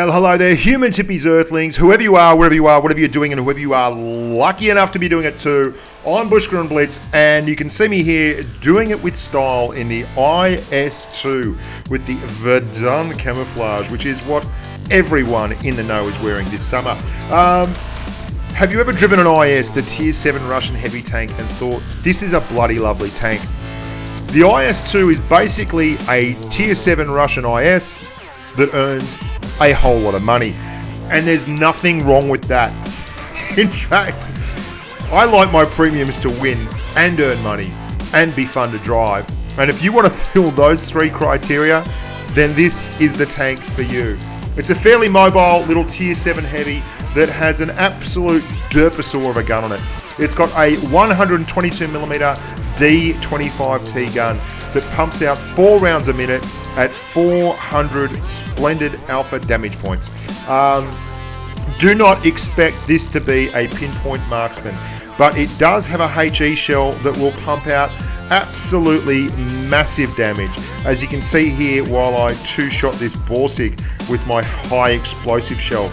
Well, hello there, humans, hippies, earthlings, whoever you are, whatever you're doing, and whoever you are lucky enough to be doing it too. I'm Bushka and Blitz, and you can see me here doing it with style in the IS2 with the Verdun camouflage, which is what everyone in the know is wearing this summer. Have you ever driven an IS, the Tier 7 Russian heavy tank, and thought, this is a bloody lovely tank? The IS2 is basically a Tier 7 Russian IS that earns a whole lot of money, and there's nothing wrong with that. In fact, I like my premiums to win and earn money and be fun to drive, and if you want to fill those three criteria, then this is the tank for you. It's a fairly mobile little Tier 7 heavy that has an absolute derpasaur of a gun on it. It's got a 122mm D25T gun that pumps out 4 rounds a minute at 400 splendid alpha damage points. Do not expect this to be a pinpoint marksman, but it does have a HE shell that will pump out absolutely massive damage. As you can see here, while I two-shot this Borsig with my high explosive shell.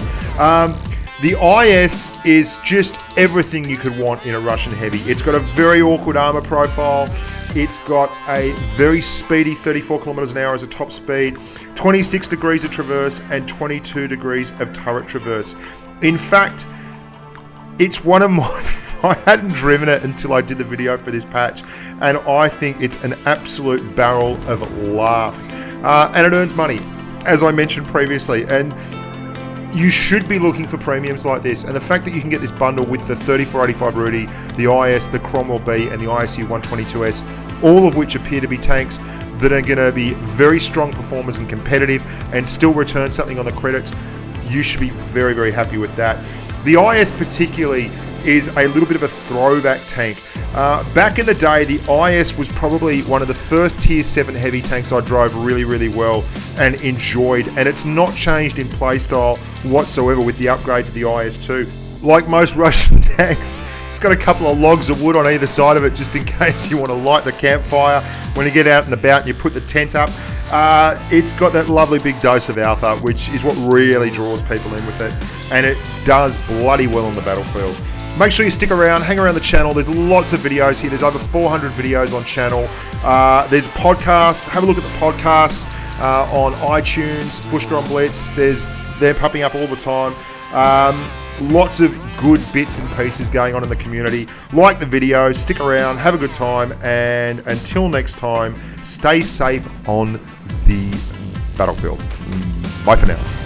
The IS is just everything you could want in a Russian heavy. It's got a very awkward armor profile. It's got a very speedy 34 kilometers an hour as a top speed, 26 degrees of traverse, and 22 degrees of turret traverse. In fact, it's one of my... I hadn't driven it until I did the video for this patch, and I think it's an absolute barrel of laughs. And it earns money, as I mentioned previously, and you should be looking for premiums like this, and the fact that you can get this bundle with the 3485 Rudy, the IS, the Cromwell B, and the ISU 122S, all of which appear to be tanks that are going to be very strong performers and competitive and still return something on the credits, you should be very, very happy with that. The IS particularly is a little bit of a throwback tank. Back in the day, the IS was probably one of the first Tier 7 heavy tanks I drove really, really well and enjoyed, and it's not changed in playstyle whatsoever with the upgrade to the IS2. Like most Russian tanks, it's got a couple of logs of wood on either side of it just in case you want to light the campfire when you get out and about and you put the tent up. It's got that lovely big dose of alpha, which is what really draws people in with it, and it does bloody well on the battlefield. Make sure you stick around, hang around the channel. There's lots of videos here. There's over 400 videos on channel. There's podcasts. Have a look at the podcasts on iTunes, Bushka on Blitz. They're popping up all the time. Lots of good bits and pieces going on in the community. Like the video, stick around, have a good time, and until next time, stay safe on the battlefield. Bye for now.